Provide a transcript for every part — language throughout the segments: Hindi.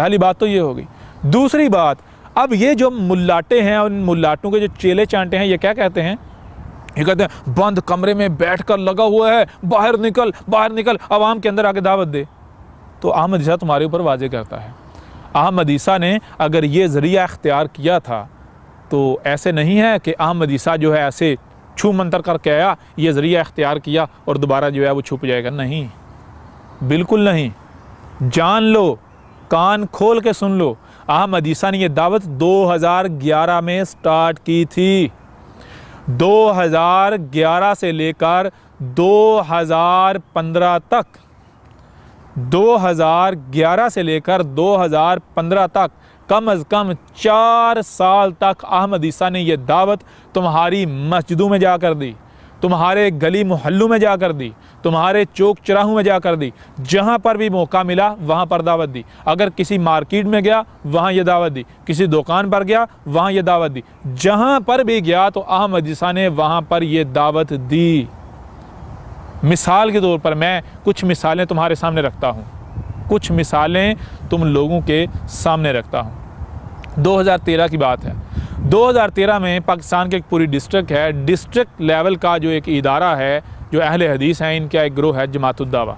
पहली बात तो ये हो गई। दूसरी बात, अब ये जो मुल्लाटे हैं, उन मुल्लाटों के जो चेले चांटे हैं, ये क्या कहते हैं? ये कहते हैं बंद कमरे में बैठकर लगा हुआ है, बाहर निकल बाहर निकल, आवाम के अंदर आके दावत दे। तो अहमद ईसा तुम्हारे ऊपर वाजे करता है। अहमद ईसा ने अगर ये ज़रिया इख्तियार किया था तो ऐसे नहीं है कि अहमद ईसा जो है ऐसे छू मंतर करके आया, ये ज़रिया इख्तियार किया और दोबारा जो है वो छुप जाएगा। नहीं, बिल्कुल नहीं। जान लो, कान खोल के सुन लो, अहमद ईसा ने ये दावत 2011 में स्टार्ट की थी। 2011 से लेकर 2015 तक, 2011 से लेकर 2015 तक कम अज़ कम 4 साल तक अहमद ईसा ने यह दावत तुम्हारी मस्जिदों में जाकर दी, तुम्हारे गली मोहल्लों में जाकर दी, तुम्हारे चौक चौराहों में जाकर दी। जहाँ पर भी मौका मिला वहाँ पर दावत दी। अगर किसी मार्केट में गया वहाँ ये दावत दी, किसी दुकान पर गया वहाँ ये दावत दी। जहाँ पर भी गया तो अहमद ईसा ने वहाँ पर ये दावत दी। मिसाल के तौर पर मैं कुछ मिसालें तुम्हारे सामने रखता हूँ, कुछ मिसालें तुम लोगों के सामने रखता हूँ। 2013 की बात है। 2013 में पाकिस्तान की एक पूरी डिस्ट्रिक्ट है, डिस्ट्रिक्ट लेवल का जो एक इदारा है, जो अहले हदीस हैं, इनका एक ग्रोह है जमातुद्दावा।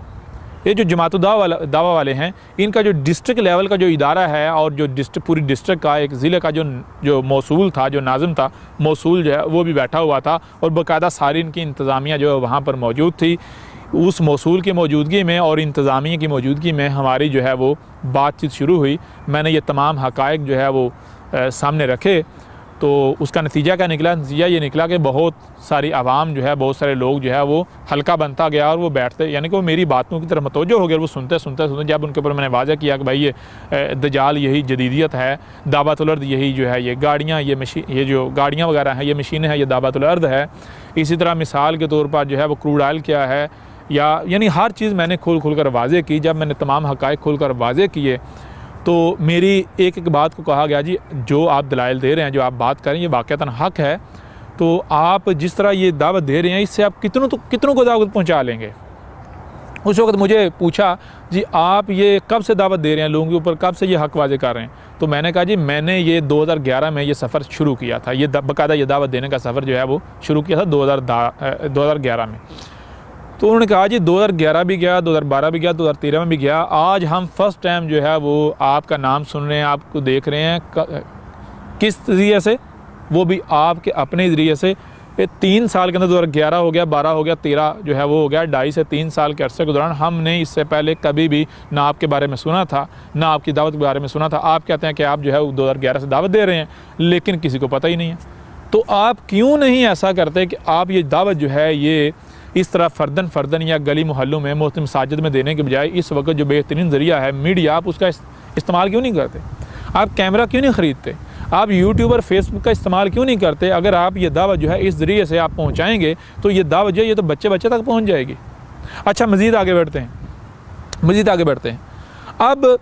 ये जो जमातुद्दावा वाले हैं, इनका जो डिस्ट्रिक्ट लेवल का जो इदारा है और जो पूरी डिस्ट्रिक्ट का एक ज़िले का जो मौसूल था, जो नाज़िम था, मौसूल जो है वो भी बैठा हुआ था और बाकायदा सारी इनकी इंतज़ामिया जो है वहाँ पर मौजूद थी। उस मौसूल की मौजूदगी में और इंतज़ामिया की मौजूदगी में हमारी जो है वो बातचीत शुरू हुई। मैंने ये तमाम हक़ाइक़ जो है वो सामने रखे। तो उसका नतीजा क्या निकला? नतीजा ये निकला कि बहुत सारी आवाम जो है, बहुत सारे लोग जो है वो हल्का बनता गया और वो बैठते, यानी कि वो मेरी बातों की तरफ मतवज्जो हो गए। वो सुनते सुनते जब उनके ऊपर मैंने वाज़ा किया कि भाई ये दजाल यही जदीदियत है, दावतुल अर्द यही जो है, ये गाड़ियाँ, ये जो गाड़ियाँ वगैरह हैं, ये मशीनें हैं, ये दावतुल अर्द है। इसी तरह मिसाल के तौर पर जो है वो क्रूड ऑयल क्या है, यानी हर चीज़ मैंने खोल कर वाज़े की। जब मैंने तमाम हक़ाइक़ खोल कर वाज़े किए तो मेरी एक एक बात को कहा गया, जी जो आप दलाइल दे रहे हैं, जो आप बात करें, ये वाक़तन हक़ है। तो आप जिस तरह ये दावत दे रहे हैं, इससे आप कितनों को दावत पहुंचा लेंगे? उस वक्त मुझे पूछा, जी आप ये कब से दावत दे रहे हैं लोगों के ऊपर, कब से ये हक़ वाज़े कर रहे हैं? तो मैंने कहा, जी मैंने ये 2011 में ये सफ़र शुरू किया था। ये बाकायदा ये दावत देने का सफ़र जो है वो शुरू किया था 2011 में। तो उन्होंने कहा, जी 2011 भी गया, 2012 भी गया, 2013 में भी गया। आज हम फर्स्ट टाइम जो है वो आपका नाम सुन रहे हैं, आपको देख रहे हैं। किस ज़रिए से? वो भी आपके अपने ज़रिए से। 3 साल के अंदर 2011 हो गया, 12 हो गया, 13 जो है वो हो गया। 2.5 से 3 साल के अरसे के दौरान हमने इससे पहले कभी भी ना आपके बारे में सुना था, ना आपकी दावत के बारे में सुना था। आप कहते हैं कि आप जो है 2011 से दावत दे रहे हैं, लेकिन किसी को पता ही नहीं है। तो आप क्यों नहीं ऐसा करते कि आप ये दावत जो है ये इस तरह फ़र्दन या गली मोहल्लों में, मोहतरम मसाजिद में देने के बजाय इस वक्त जो बेहतरीन ज़रिया है मीडिया, आप उसका इस्तेमाल क्यों नहीं करते? आप कैमरा क्यों नहीं ख़रीदते? आप यूट्यूब और फेसबुक का इस्तेमाल क्यों नहीं करते? अगर आप ये दावत जो है इस ज़रिए से आप पहुँचाएँगे तो ये दावत जो है ये तो बच्चे तक पहुँच जाएगी। अच्छा, मज़ीद आगे बढ़ते हैं। अब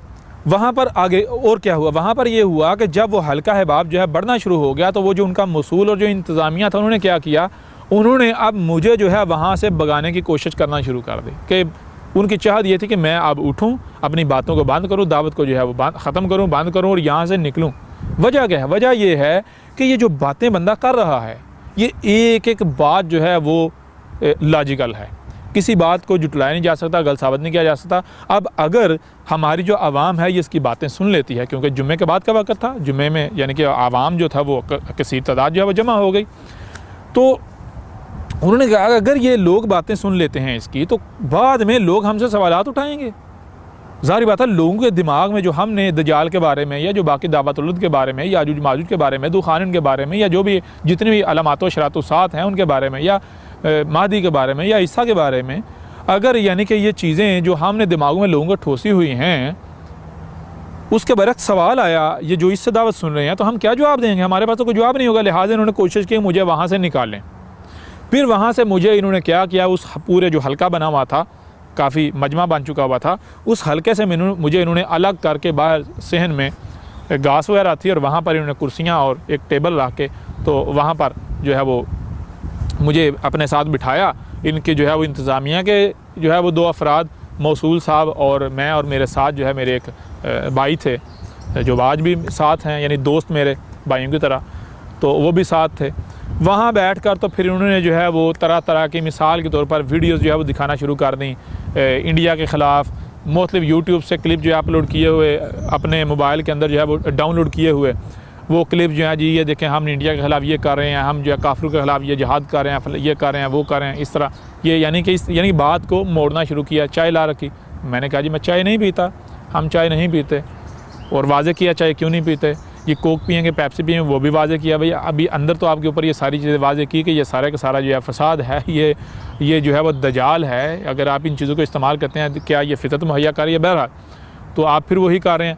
वहाँ पर आगे और क्या हुआ? वहाँ पर ये हुआ कि जब वो हल्का हिबाब जो है बढ़ना शुरू हो गया तो वो जो उनका मसूल और जो इंतज़ामिया था, उन्होंने क्या किया? उन्होंने अब मुझे जो है वहाँ से भगाने की कोशिश करना शुरू कर दी। कि उनकी चाहत ये थी कि मैं अब उठूँ, अपनी बातों को बंद करूँ, दावत को जो है वो ख़त्म करूँ, बंद करूँ और यहाँ से निकलूँ। वजह क्या है? वजह ये है कि ये जो बातें बंदा कर रहा है, ये एक एक बात जो है वो लॉजिकल है। किसी बात को जुटलाया नहीं जा सकता, गलत साबित नहीं किया जा सकता। अब अगर हमारी जो आवाम है ये इसकी बातें सुन लेती है, क्योंकि जुम्मे के बाद का वक़्त था, जुम्मे में यानी कि आवाम जो था वो कसीर तादाद जो है वो जमा हो गई। तो उन्होंने कहा अगर ये लोग बातें सुन लेते हैं इसकी, तो बाद में लोग हमसे सवालात उठाएंगे। ज़ाहिर बात है, लोगों के दिमाग में जो हमने दजाल के बारे में या जो बाकी दावतुल अर्द के बारे में, याजूज माजूज के बारे में, दुखानिन के बारे में, या जो भी जितने भी अलामात व शरात हैं उनके बारे में, या महदी के बारे में, या ईसा के बारे में, अगर यानी कि ये चीज़ें जो हमने दिमागों में लोगों को ठोसी हुई हैं, उसके बरक्स सवाल आया, ये जो इससे दावत सुन रहे हैं, तो हम क्या जवाब देंगे? हमारे पास तो कोई जवाब नहीं होगा। लिहाजा इन्होंने कोशिश की मुझे वहाँ से निकालें। फिर वहाँ से मुझे इन्होंने क्या किया, उस पूरे जो हल्का बना हुआ था, काफ़ी मजमा बन चुका हुआ था, उस हल्के से मुझे इन्होंने अलग करके बाहर सहन में घास वगैरह थी और वहाँ पर इन्होंने कुर्सियाँ और एक टेबल रख के, तो वहाँ पर जो है वो मुझे अपने साथ बिठाया। इनके जो है वो इंतज़ामिया के जो है वो 2 अफराद, मौसूल साहब और मैं, और मेरे साथ जो है मेरे एक भाई थे जो आज भी साथ हैं, यानी दोस्त मेरे भाइयों की तरह, तो वो भी साथ थे। वहाँ बैठकर तो फिर उन्होंने जो है वो तरह तरह की, मिसाल के तौर पर वीडियोज़ जो है वो दिखाना शुरू कर दी इंडिया के ख़िलाफ़। मुख्तलिफ यूट्यूब से क्लिप जो है अपलोड किए हुए, अपने मोबाइल के अंदर जो है वो डाउनलोड किए हुए वो क्लिप जो है जी, ये देखें हम इंडिया के ख़िलाफ़ ये कर रहे हैं, हम जो है काफिरों के ख़िलाफ़ ये जिहाद कर रहे हैं, ये कर रहे हैं, वो कर रहे हैं, इस तरह ये यानी बात को मोड़ना शुरू किया। चाय ला रखी, मैंने कहा जी मैं चाय नहीं पीता, हम चाय नहीं पीते, और वाज़े किया चाय क्यों नहीं पीते, ये कोक पियेंगे, पेप्सी पियेंगे, वो भी वाज़े किया। भैया अभी अंदर तो आपके ऊपर ये सारी चीज़ें वाज़े की कि ये सारा का सारा जो है फसाद है, ये जो है वो दजाल है। अगर आप इन चीज़ों को इस्तेमाल करते हैं तो क्या ये फितरत मुहैया कर रही है? बहरहाल तो आप फिर वही कर रहे हैं।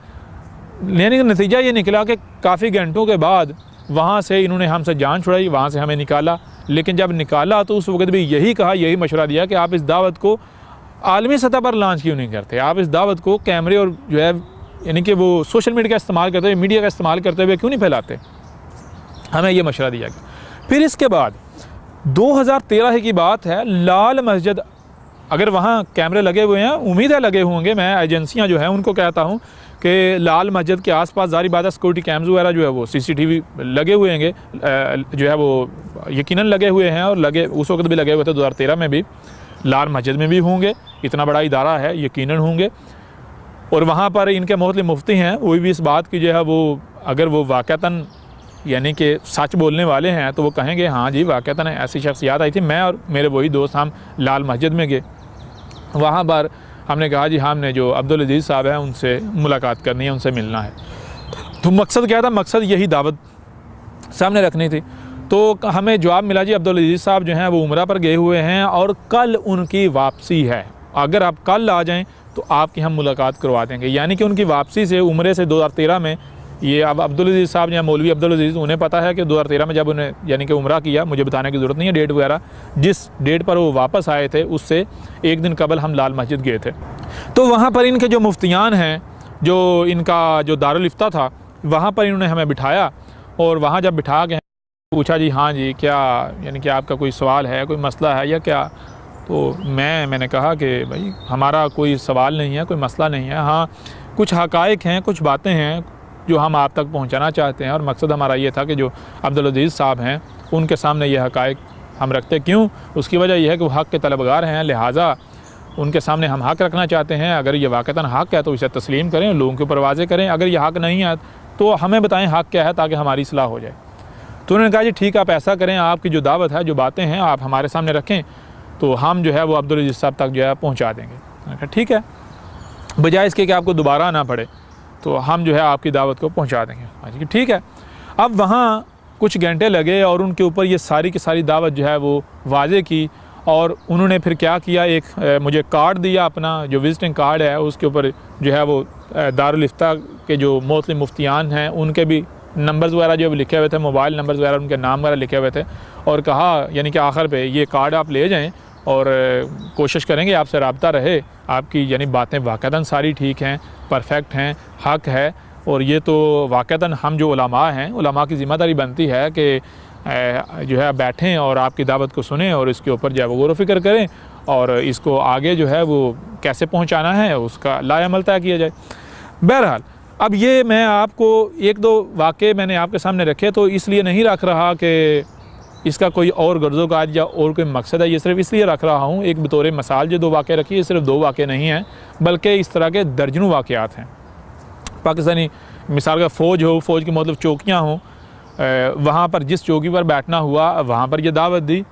लेने का नतीजा ये निकला कि काफ़ी घंटों के बाद वहाँ से इन्होंने हमसे जान छुड़ाई, वहाँ से हमें निकाला। लेकिन जब निकाला तो उस वक्त भी यही कहा, यही मशवरा दिया कि आप इस दावत को आलमी सतह पर लॉन्च क्यों नहीं करते, आप इस दावत को कैमरे और जो है यानी कि वो सोशल मीडिया का इस्तेमाल करते हुए, मीडिया का इस्तेमाल करते हुए क्यों नहीं फैलाते। हमें ये मशवरा दिया गया। फिर इसके बाद 2013 की बात है, लाल मस्जिद, अगर वहाँ कैमरे लगे हुए हैं, उम्मीद है लगे होंगे, मैं एजेंसियाँ जो हैं उनको कहता हूँ कि लाल मस्जिद के आसपास ज़ाहिर बात है सिक्योरिटी कैम्स वगैरह जो है वो CCTV लगे हुए होंगे, जो है वो यकीनन लगे हुए हैं, और लगे उस वक्त भी लगे हुए थे, 2013 में भी लाल मस्जिद में भी होंगे, इतना बड़ा इदारा है, यकीनन होंगे। और वहाँ पर इनके मुख्तलिफ मुफ्ती हैं, वो भी इस बात की जो है वो अगर वो वाक़तन यानी कि सच बोलने वाले हैं तो वो कहेंगे हाँ जी वाक़तन ऐसी शख्सियत आई थी। मैं और मेरे वही दोस्त हम लाल मस्जिद में गए, वहाँ पर हमने कहा जी हमने जो अब्दुल अजीज़ साहब हैं उनसे मुलाकात करनी है, उनसे मिलना है। तो मकसद क्या था? मकसद यही दावत सामने रखनी थी। तो हमें जवाब मिला जी अब्दुल अजीज़ साहब जो हैं वो उम्रा पर गए हुए हैं और कल उनकी वापसी है, अगर आप कल आ जाएँ तो आपकी हम मुलाकात करवा देंगे। यानी कि उनकी वापसी से, उम्रे से 2013 में, ये अब अब्दुल अजीज़ साहब या मौलवी अब्दुल अजीज़, उन्हें पता है कि 2013 में जब उन्हें यानी कि उम्रा किया, मुझे बताने की ज़रूरत नहीं है डेट वगैरह, जिस डेट पर वो वापस आए थे उससे एक दिन कबल हम लाल मस्जिद गए थे। तो वहाँ पर इनके जो मुफ्तियान हैं, जो इनका जो दारुल इफ्ता था, वहाँ पर इन्होंने हमें बिठाया, और वहाँ जब बिठा के पूछा जी हाँ जी क्या यानी कि आपका कोई सवाल है, कोई मसला है या क्या? तो मैंने कहा कि भाई हमारा कोई सवाल नहीं है, कोई मसला नहीं है, हाँ कुछ हक़ाइक़ हैं, कुछ बातें हैं जो हम आप तक पहुंचाना चाहते हैं, और मकसद हमारा ये था कि जो अब्दुल अजीज़ साहब हैं उनके सामने ये हक़ाइक़ हम रखते। क्यों? उसकी वजह यह है कि वो हक़ के तलबगार हैं, लिहाजा उनके सामने हम हक़ रखना चाहते हैं। अगर ये वाक़तन हक़ है तो इसे तस्लीम करें, लोगों के ऊपर वाज़े करें। अगर ये हक़ नहीं है तो हमें बताएँ हक़ क्या है, ताकि हमारी इस्लाह हो जाए। तो उन्होंने कहा जी ठीक, आप ऐसा करें, आपकी जो दावत है, जो बातें हैं, आप हमारे सामने रखें, तो हम जो है वो अब्दुल अजीज़ साहब तक जो है पहुँचा देंगे। मैंने कहा ठीक है, बजाय इसके कि आपको दोबारा आना पड़े, तो हम जो है आपकी दावत को पहुंचा देंगे। हाँ ठीक है। अब वहाँ कुछ घंटे लगे और उनके ऊपर ये सारी की सारी दावत जो है वो वाज़े की, और उन्होंने फिर क्या किया, एक मुझे कार्ड दिया, अपना जो विज़िटिंग कार्ड है उसके ऊपर जो है वो दारुल इफ्ता के जो मुख्तलिफ मुफ्तियान हैं उनके भी नंबर्स वगैरह जो लिखे हुए थे, मोबाइल नंबर्स वगैरह, उनके नाम वगैरह लिखे हुए थे, और कहा यानी कि आखिर पे ये कार्ड आप ले जाएं और कोशिश करेंगे आपसे रब्ता रहे, आपकी यानी बातें वाक़तन सारी ठीक हैं, परफेक्ट हैं, हक़ है, और ये तो वाक़तन हम जो उलमा हैं, उलमा की ज़िम्मेदारी बनती है कि जो है बैठें और आपकी दावत को सुनें और इसके ऊपर जो है वो गौर व फ़िक्र करें, और इसको आगे जो है वो कैसे पहुँचाना है उसका लाएअमल तय किया जाए। बहरहाल अब ये मैं आपको एक दो वाक़े मैंने आपके सामने रखे, तो इसलिए नहीं रख रहा कि इसका कोई और गर्ज़ो काज या और कोई मकसद है, ये सिर्फ इसलिए रख रहा हूँ एक बतौर मिसाल। जो दो वाक़े रखी है, सिर्फ दो वाक़े नहीं हैं, बल्कि इस तरह के दर्जनों वाक़यात हैं। पाकिस्तानी मिसाल का फ़ौज की मतलब चौकियाँ हों, वहाँ पर जिस चौकी पर बैठना हुआ वहाँ पर यह दावत दी,